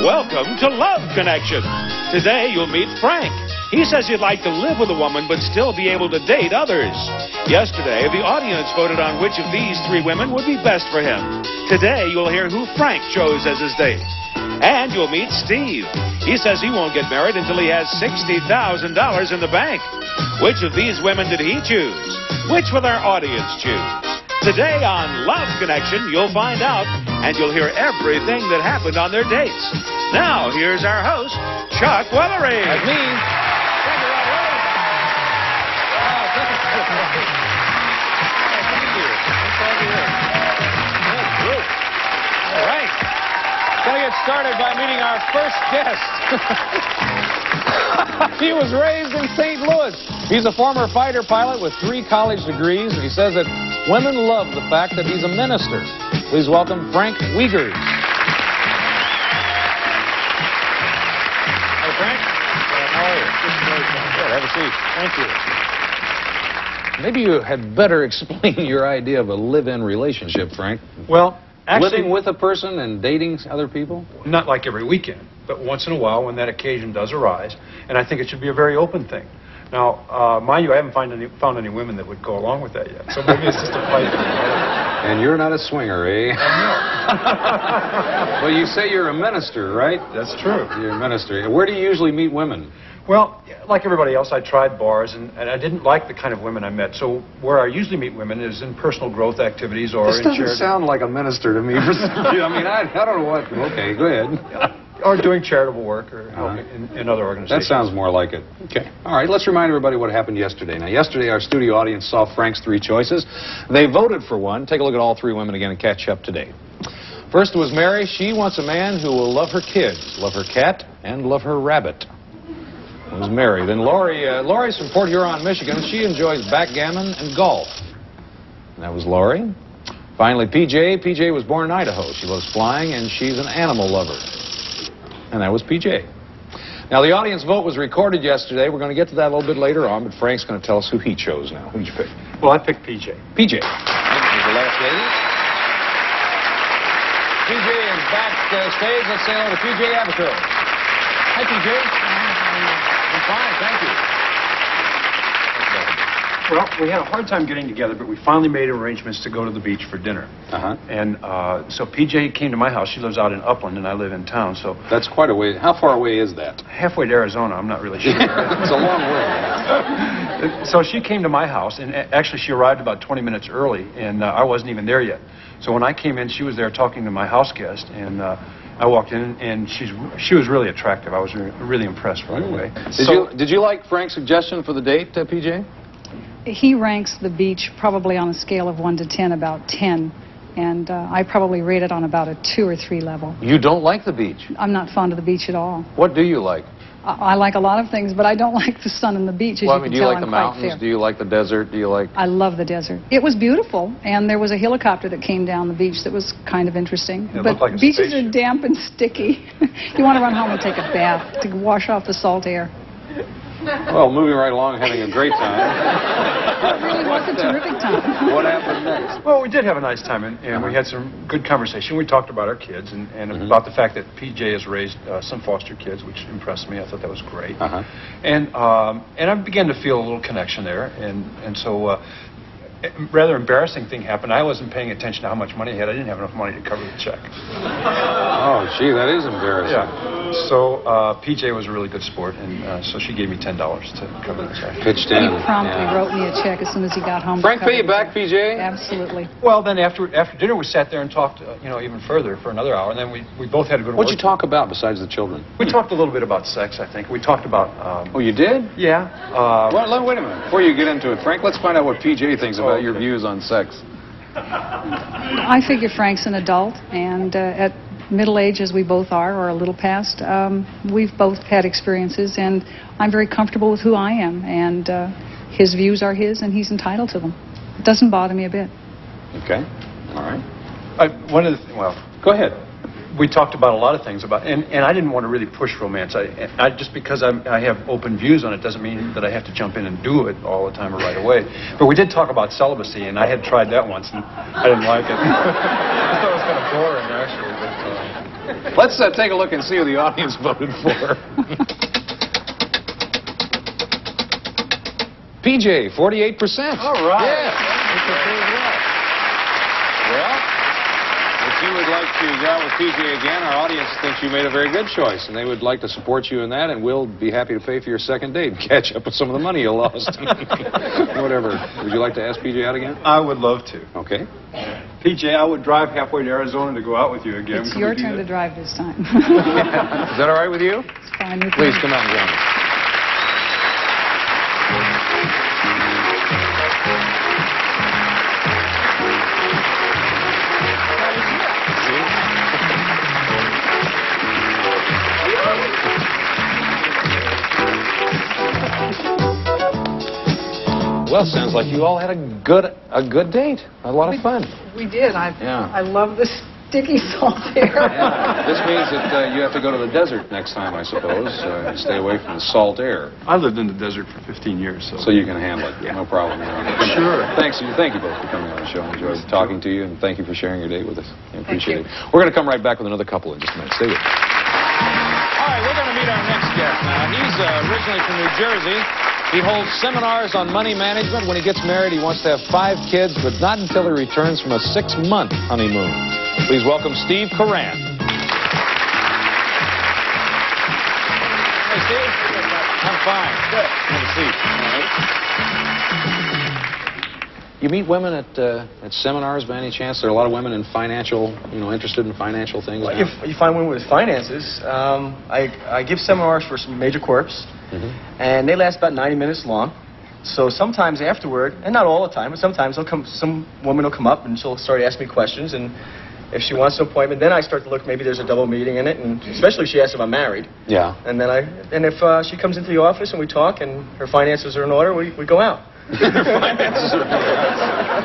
Welcome to Love Connection. Today you'll meet Frank. He says he'd like to live with a woman but still be able to date others. Yesterday, the audience voted on which of these three women would be best for him. Today, you'll hear who Frank chose as his date. And you'll meet Steve. He says he won't get married until he has $60,000 in the bank. Which of these women did he choose? Which will our audience choose? Today on Love Connection, you'll find out, and you'll hear everything that happened on their dates. Now, here's our host, Chuck Woolery. That's me. All right. Going to get started by meeting our first guest. He was raised in St. Louis. He's a former fighter pilot with 3 college degrees, and he says that women love the fact that he's a minister. Please welcome Frank Wiegers. Hey, Frank. How are you? Good. Have a seat. Thank you. Maybe you had better explain your idea of a live-in relationship, Frank. Well, actually, living with a person and dating other people? not like every weekend, but once in a while when that occasion does arise. And I think it should be a very open thing. Now, mind you, I haven't found any women that would go along with that yet. So maybe it's just a fight. And you're not a swinger, eh? No. Well, you say you're a minister, right? That's true. You're a minister. Where do you usually meet women? Well, like everybody else, I tried bars, and I didn't like the kind of women I met. So where I usually meet women is in personal growth activities or This in doesn't charity. sound like a minister to me. I mean, I don't know what. Okay, go ahead. Or doing charitable work or helping in other That organizations. sounds more like it. Okay. All right, let's remind everybody what happened yesterday. Now, yesterday, our studio audience saw Frank's 3 choices. They voted for one. Take a look at all 3 women again and catch up today. First was Mary. She wants a man who will love her kids, love her cat, and love her rabbit. It was Mary. Then Lori. Lori's from Port Huron, Michigan. She enjoys backgammon and golf. And that was Lori. Finally, PJ. PJ was born in Idaho. She loves flying, and she's an animal lover. And that was PJ. Now, the audience vote was recorded yesterday. We're going to get to that a little bit later on, but Frank's going to tell us who he chose now. Who'd you pick? Well, I picked PJ. PJ. Here's the last lady. PJ is backstage. Let's say hello to PJ Abaco. Hi, PJ. I'm fine, thank you. Well, we had a hard time getting together, but we finally made arrangements to go to the beach for dinner. And so PJ came to my house. She lives out in Upland, and I live in town. So That's quite a way. How far away is that? halfway to Arizona, I'm not really sure. It's a long way. So she came to my house, and actually she arrived about 20 minutes early, and I wasn't even there yet. So when I came in, she was there talking to my house guest, and I walked in, and she was really attractive. I was really impressed right away. Did you like Frank's suggestion for the date, PJ? He ranks the beach probably on a scale of 1 to 10 about 10, and I probably rate it on about a 2 or 3 level. You don't like the beach? I'm not fond of the beach at all. What do you like? I like a lot of things, but I don't like the sun and the beach. As Well, I you mean, can do you tell, like the I'm quite mountains? fair. Do you like the desert? Do you like... I love the desert. It was beautiful, and there was a helicopter that came down the beach that was kind of interesting. It But looked like a beaches are spaceship. damp and sticky. You want to run home and take a bath to wash off the salt air. Well, moving right along, having a great time. It really was a terrific time. What happened next? Well, we did have a nice time, and we had some good conversation. We talked about our kids and about the fact that PJ has raised some foster kids, which impressed me. I thought that was great. And I began to feel a little connection there, and so a rather embarrassing thing happened. I wasn't paying attention to how much money I had. I didn't have enough money to cover the check. Oh, gee, that is embarrassing. Yeah. So PJ was a really good sport, and so she gave me $10 to cover the check. Pitched in. He promptly wrote me a check as soon as he got home. Frank, pay you back, PJ? Absolutely. Well, then after dinner, we sat there and talked, even further for another hour, and then we both had a good. What'd you talk about besides the children? We talked a little bit about sex, I think. We talked about. Oh, you did? Yeah. Well, wait a minute. Before you get into it, Frank, let's find out what PJ thinks about your okay. views on sex. I figure Frank's an adult, and at middle age, as we both are, or a little past, we've both had experiences, and I'm very comfortable with who I am, and his views are his, and he's entitled to them. It doesn't bother me a bit. Okay. All right. Go ahead. We talked about a lot of things and I didn't want to really push romance. I just because I have open views on it doesn't mean that I have to jump in and do it all the time or right away. But we did talk about celibacy, and I had tried that once, and I didn't like it. I thought it was kind of boring, actually. Let's take a look and see who the audience voted for. PJ, 48%. All right. Yeah. Well, if you would like to go out with PJ again, our audience thinks you made a very good choice, and they would like to support you in that, and we'll be happy to pay for your second date and catch up with some of the money you lost. Whatever. Would you like to ask PJ out again? I would love to. Okay. PJ, I would drive halfway to Arizona to go out with you again. It's your turn to drive this time. Is that all right with you? It's fine with Please me. come out and join us. Well, sounds like you all had a good date. A lot of fun. We did. Yeah. I love the sticky salt air. Yeah. This means that you have to go to the desert next time, I suppose. Stay away from the salt air. I lived in the desert for 15 years, So you can handle it. Yeah. No problem. Sure. Thank you both for coming on the show. I enjoyed talking to you, and thank you for sharing your date with us. I appreciate it. We're going to come right back with another couple in just a minute. Stay with us. All right, we're going to meet our next guest now. He's originally from New Jersey. He holds seminars on money management. When he gets married, he wants to have 5 kids, but not until he returns from a 6-month honeymoon. Please welcome Steve Coran. Hey, Steve. I'm fine. Good. Have a seat. You meet women at seminars by any chance? There are a lot of women in financial, interested in financial things. Well, you find women with finances. I give seminars for some major corps. And they last about 90 minutes long. So sometimes afterward, and not all the time, but sometimes some woman will come up and she'll start asking me questions, and if she wants an appointment, then I start to look, maybe there's a double meeting in it, and especially if she asks if I'm married. Yeah. And then if she comes into the office and we talk and her finances are in order, we go out. Finances are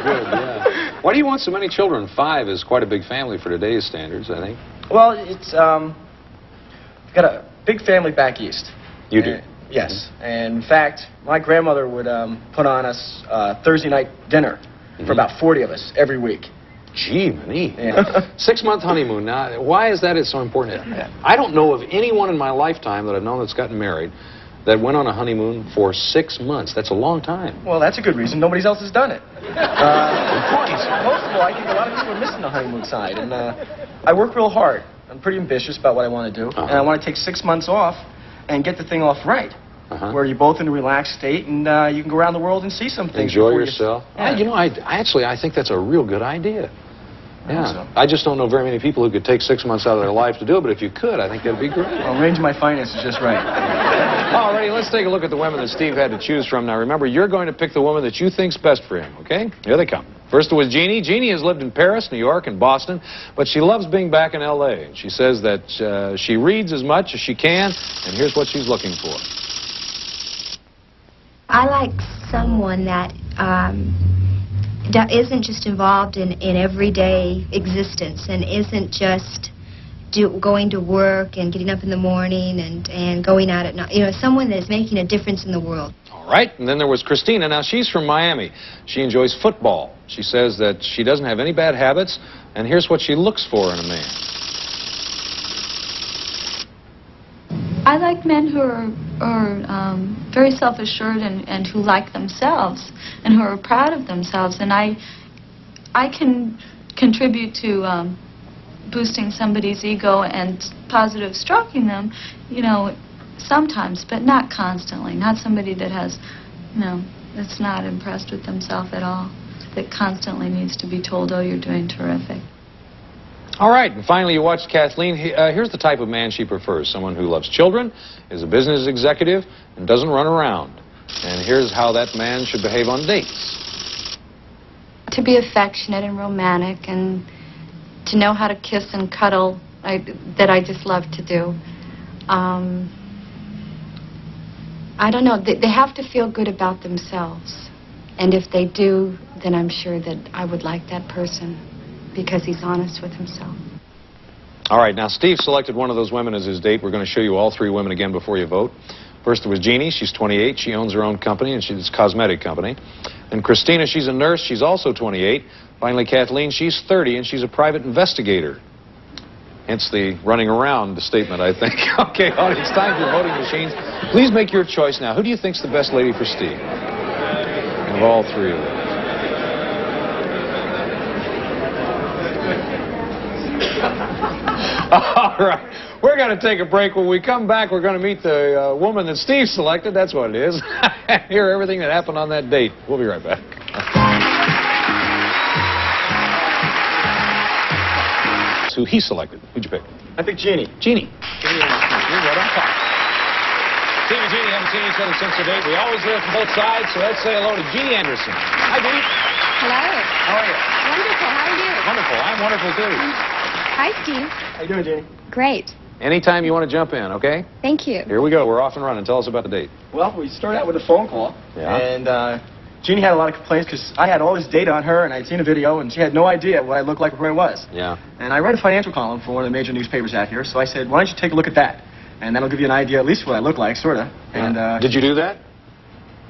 good, yeah. Why do you want so many children? 5 is quite a big family for today's standards, I think. Well, it's got a big family back east. You do? Yes. And in fact, my grandmother would put on us Thursday night dinner for about 40 of us every week. Gee, many. Yeah. 6-month honeymoon. Now, why is that so important? I don't know of anyone in my lifetime that I've known that's gotten married that went on a honeymoon for 6 months. That's a long time. Well, that's a good reason. Nobody else has done it. Most of all, I think a lot of people are missing the honeymoon side. And I work real hard. I'm pretty ambitious about what I want to do. And I want to take 6 months off and get the thing off right. Where you're both in a relaxed state and you can go around the world and see some things. Enjoy yourself. Yeah. I think that's a real good idea. Yeah. So. I just don't know very many people who could take 6 months out of their life to do it, but if you could, I think that'd be great. I'll arrange my finances just right. All righty, let's take a look at the women that Steve had to choose from. Now, remember, you're going to pick the woman that you think's best for him, okay? Here they come. First was Jeannie. Jeannie has lived in Paris, New York, and Boston, but she loves being back in L.A. And she says that she reads as much as she can, and here's what she's looking for. I like someone that isn't just involved in everyday existence and isn't just going to work and getting up in the morning and going out at night. Someone that is making a difference in the world. All right, and then there was Christina. Now, she's from Miami. She enjoys football. She says that she doesn't have any bad habits, and here's what she looks for in a man. I like men who are very self-assured and who like themselves and who are proud of themselves. And I can contribute to boosting somebody's ego and positive stroking them, sometimes, but not constantly. Not somebody that has, that's not impressed with themselves at all, that constantly needs to be told, oh, you're doing terrific. All right, and finally, you watched Kathleen. Here's the type of man she prefers. Someone who loves children, is a business executive, and doesn't run around. And here's how that man should behave on dates. To be affectionate and romantic and to know how to kiss and cuddle, that I just love to do. I don't know. They have to feel good about themselves. And if they do, then I'm sure that I would like that person, because he's honest with himself. All right, now Steve selected one of those women as his date. We're going to show you all 3 women again before you vote. First was Jeannie. She's 28. She owns her own company, and she's a cosmetic company. And Christina, she's a nurse. She's also 28. Finally, Kathleen, she's 30, and she's a private investigator. Hence the running around statement, I think. Okay, audience, time for voting machines. Please make your choice now. Who do you think's the best lady for Steve? Of all three of them. All right. We're going to take a break. When we come back, we're going to meet the woman that Steve selected. That's what it is. Hear everything that happened on that date. We'll be right back. Who he selected. Who'd you pick? I picked Jeannie. Jeannie. Jeannie Anderson. You're right on top. Steve and Jeannie haven't seen each other since the date. We always hear from both sides, so let's say hello to Jeannie Anderson. Hi, Jeannie. Hello. How are you? Wonderful. How are you? Wonderful. I'm wonderful, too. Hi, Steve. How you doing, Jeannie? Great. Anytime you want to jump in, okay? Thank you. Here we go. We're off and running. Tell us about the date. Well, we started out with a phone call. Yeah. And Jeannie had a lot of complaints because I had all this data on her and I'd seen a video and she had no idea what I looked like or who I was. Yeah. And I read a financial column for one of the major newspapers out here, so I said, why don't you take a look at that? And that'll give you an idea at least what I look like, sort of. And did you do that?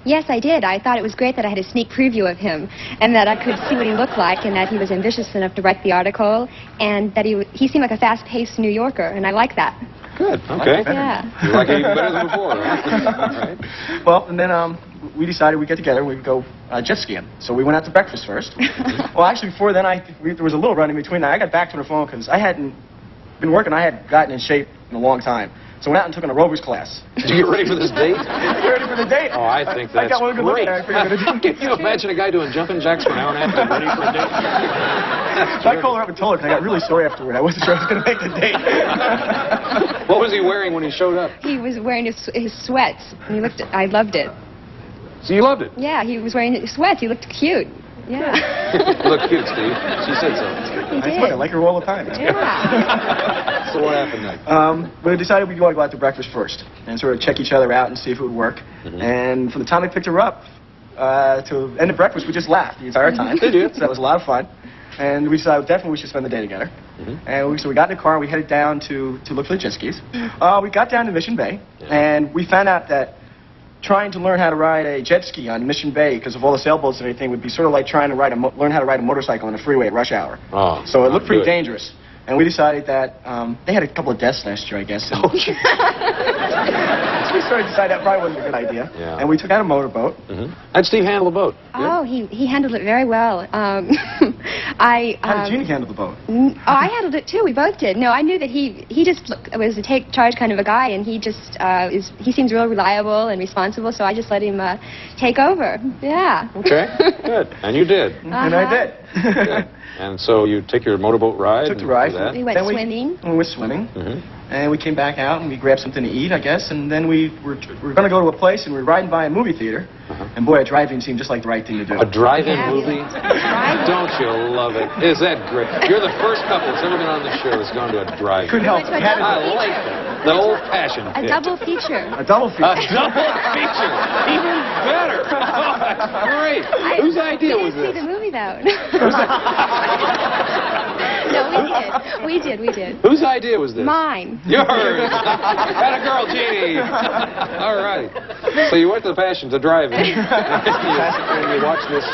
Yes, I did. I thought it was great that I had a sneak preview of him and that I could see what he looked like and that he was ambitious enough to write the article and that he seemed like a fast-paced New Yorker, and I like that. Good. Okay. Yeah. You like it even better than before, right? All right. Well, and then we decided we'd get together, we'd go jet skiing. So we went out to breakfast first. Well, actually, before then, there was a little run in between. I got back to the phone because I hadn't been working. I had gotten in shape in a long time. So I went out and took an aerobics class. Did you get ready for this date? Ready for the date. Oh, I think that's I got one good look great. at her. Can you imagine a guy doing jumping jacks for an hour and a half to get ready for a date? So I called her up and told her because I got really sorry afterward. I wasn't sure I was going to make the date. What was he wearing when he showed up? He was wearing his sweats, and I loved it. So you loved it? Yeah, he was wearing his sweats. He looked cute. Yeah. You look cute, Steve. She said so. He did. I like her all the time. Yeah. So what happened next? We decided we'd want to go out to breakfast first and sort of check each other out and see if it would work. And from the time I picked her up to end of breakfast, we just laughed the entire time. Did you? So that was a lot of fun. And we decided definitely we should spend the day together. And so we got in the car and we headed down to look for the jet skis. We got down to Mission Bay and we found out that trying to learn how to ride a jet ski on Mission Bay because of all the sailboats and everything would be sort of like trying to learn how to ride a motorcycle on a freeway at rush hour. Oh, so it looked pretty good. dangerous. And we decided that they had a couple of deaths last year, I guess. And so we sort of decided that probably wasn't a good idea. Yeah. And we took out a motorboat. How'd Steve handle the boat? Oh, he handled it very well. How did Jeannie handle the boat? I handled it too. We both did. No, I knew that he just was a take charge kind of a guy, and he just he seems real reliable and responsible. So I just let him take over. Yeah. Okay. Good. And you did. And I did. Good. And so you take your motorboat ride? Took the ride. We went swimming. We went swimming. And we came back out and we grabbed something to eat, I guess. And then we were going to go to a place and we were riding by a movie theater. And boy, a drive-in seemed just like the right thing to do. A drive-in Yeah, movie? drive-in. Don't you love it? Is that great? You're the first couple that's ever been on the show that's gone to a drive-in. Couldn't help it. We went to a I double like feature. that. The old-fashioned A double feature. A double feature. A double feature. Even better. Oh, that's great. Whose idea was We didn't see this? the movie, though. No, we did. We did. Whose idea was this? Mine. Yours. Had a girl, Jeannie. All right. So you went to the Passion to drive in. And you watched this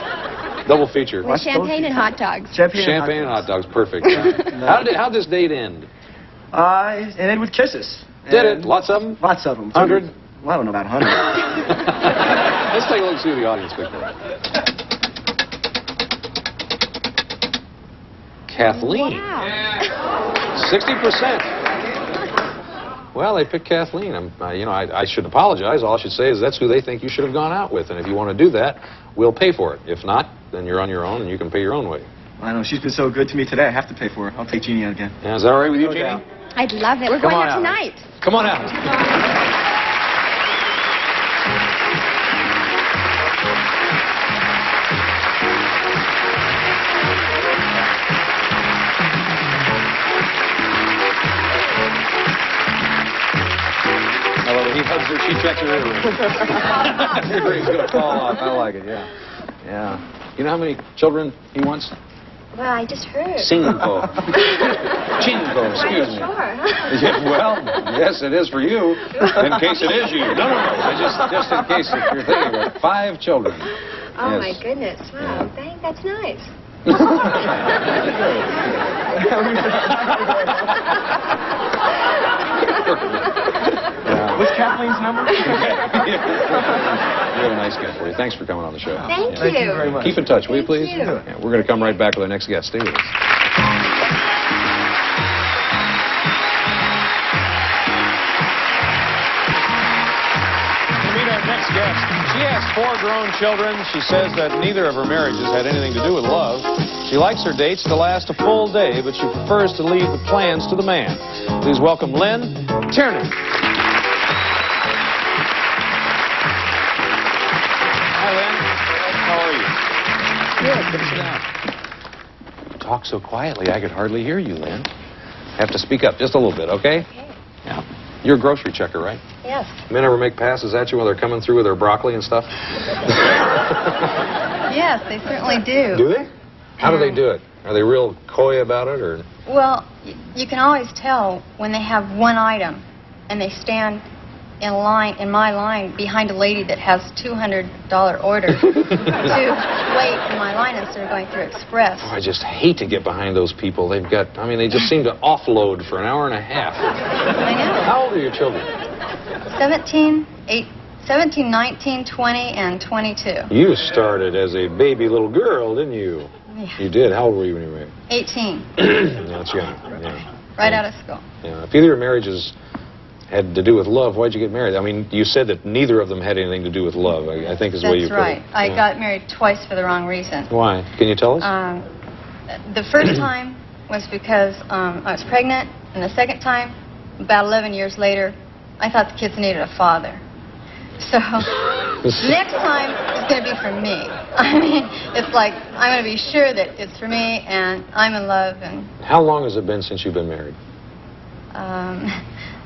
double feature. With champagne and hot dogs. Champagne and hot dogs. Perfect. How'd this date end? It ended with kisses. Did And it? Lots of them? Lots of them. 100? Well, I don't know about 100. Let's take a look and see what the audience picked up. Kathleen. Wow. 60%. Well, they picked Kathleen. I shouldn't apologize. All I should say is that's who they think you should have gone out with. And if you want to do that, we'll pay for it. If not, then you're on your own and you can pay your own way. I know. She's been so good to me today. I have to pay for her. I'll take Jeannie out again. Yeah, is that all right with you, No Jeannie? doubt. I'd love it. We're Come going on out out. tonight. Come on out. He hugs her, she checks her earrings. Earrings gonna fall off. I like it, yeah. Yeah. You know how many children he wants? Well, I just heard. Cinco. Cinco, excuse me. Sure. Yeah, well, yes, it is for you. In case it is you. No. Just in case if you're thinking about it. 5 children. Oh, Yes. my goodness. Wow. That's nice. What's Kathleen's number? We have a nice guest for you. Thanks for coming on the show. Thank you. Thank you very much. Keep in touch, will you, please? Thank you. Yeah, we're going to come right back with our next guest. Stay with us. Next guest. She has 4 grown children. She says that neither of her marriages had anything to do with love. She likes her dates to last a full day, but she prefers to leave the plans to the man. Please welcome Lynn Tierney. Hi, Lynn. How are you? Good. Come sit down. You talk so quietly, I could hardly hear you, Lynn. Have to speak up just a little bit, okay? Okay. Yeah. You're a grocery checker, right? Yes. Men ever make passes at you when they're coming through with their broccoli and stuff? Yes, they certainly do. Do they? How do they do it? Are they real coy about it, or? Well, you can always tell when they have one item and they stand in my line behind a lady that has $200 order to wait in my line instead of going through Express. Oh, I just hate to get behind those people. They've got, I mean, they just seem to offload for an hour and a half. I know. How old are your children? 17, 19, 20, and 22. You started as a baby little girl, didn't you? Yeah. You did. How old were you when you were married? 18, That's young. Yeah. right out of school. Yeah. If either of your marriages had to do with love, why'd you get married? I mean, you said that neither of them had anything to do with love. I think is the way you put it. That's right. I got married twice for the wrong reason. Why? Can you tell us? The first time was because I was pregnant, and the second time, about 11 years later, I thought the kids needed a father. So next time it's going to be for me. I mean, it's like I'm going to be sure that it's for me, and I'm in love. And How long has it been since you've been married?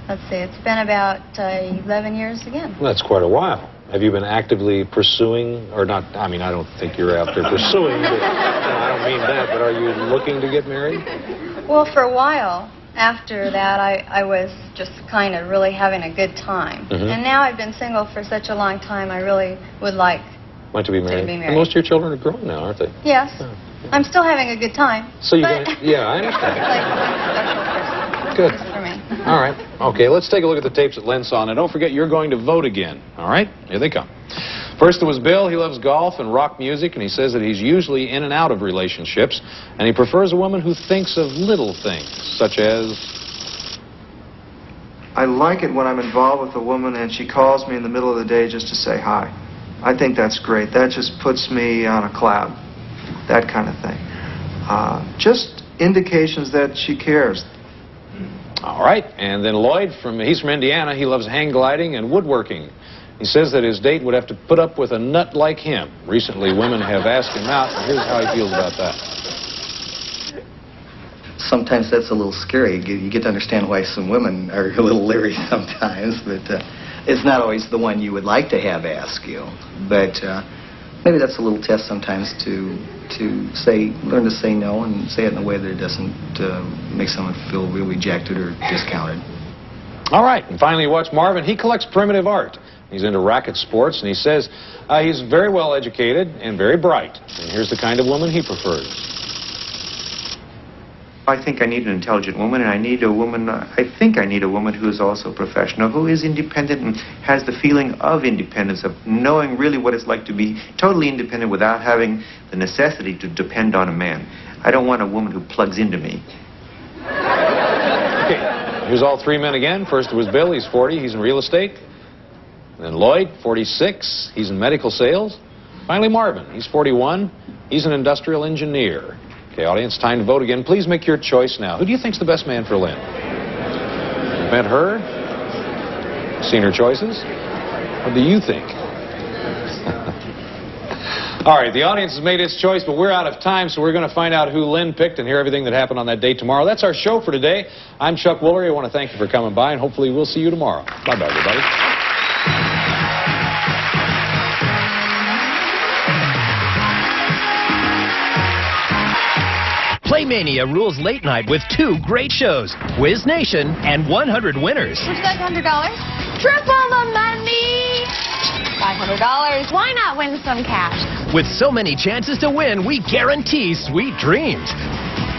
let's see, it's been about 11 years again. Well, that's quite a while. Have you been actively pursuing, or not? I mean, I don't think you're after pursuing, but, I don't mean that, but are you looking to get married? Well, for a while after that, I was just kind of really having a good time. And now I've been single for such a long time, I really would like to be married. be married. And most of your children are grown now, aren't they? Yes. I'm still having a good time. So you're but going to, yeah, I understand. it's like a special person. Good. Just for me. All right. Okay, let's take a look at the tapes that Len saw. Now, don't forget, you're going to vote again. All right? Here they come. First, it was Bill. He loves golf and rock music, and he says that he's usually in and out of relationships, and he prefers a woman who thinks of little things, such as... I like it when I'm involved with a woman and she calls me in the middle of the day just to say hi. I think that's great. That just puts me on a cloud, that kind of thing. Just indications that she cares. All right, and then Lloyd, he's from Indiana. He loves hang gliding and woodworking. He says that his date would have to put up with a nut like him. Recently, women have asked him out, and here's how he feels about that. Sometimes that's a little scary. You get to understand why some women are a little leery sometimes, but it's not always the one you would like to have ask you. But maybe that's a little test sometimes to learn to say no and say it in a way that it doesn't make someone feel real rejected or discounted. All right, and finally, watch Marvin. He collects primitive art. He's into racket sports, and he says he's very well educated and very bright. And here's the kind of woman he prefers. I think I need an intelligent woman, and I need a woman, I think I need a woman who is also professional, who is independent and has the feeling of independence, of knowing really what it's like to be totally independent without having the necessity to depend on a man. I don't want a woman who plugs into me. Okay, here's all 3 men again. First was Bill, he's 40, he's in real estate. Then Lloyd, 46, he's in medical sales. Finally Marvin, he's 41, he's an industrial engineer. Okay, audience, time to vote again. Please make your choice now. Who do you think's the best man for Lynn? You've met her? Seen her choices? What do you think? All right, the audience has made its choice, but we're out of time, so we're going to find out who Lynn picked and hear everything that happened on that date tomorrow. That's our show for today. I'm Chuck Woolery. I want to thank you for coming by, and hopefully we'll see you tomorrow. Bye-bye, everybody. Playmania rules late night with 2 great shows, Wiz Nation and 100 Winners. Would you like $100? Triple the money! $500. Why not win some cash? With so many chances to win, we guarantee sweet dreams.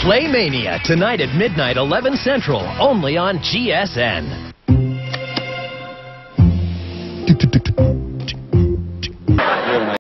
Play Mania tonight at midnight, 11 Central, only on GSN.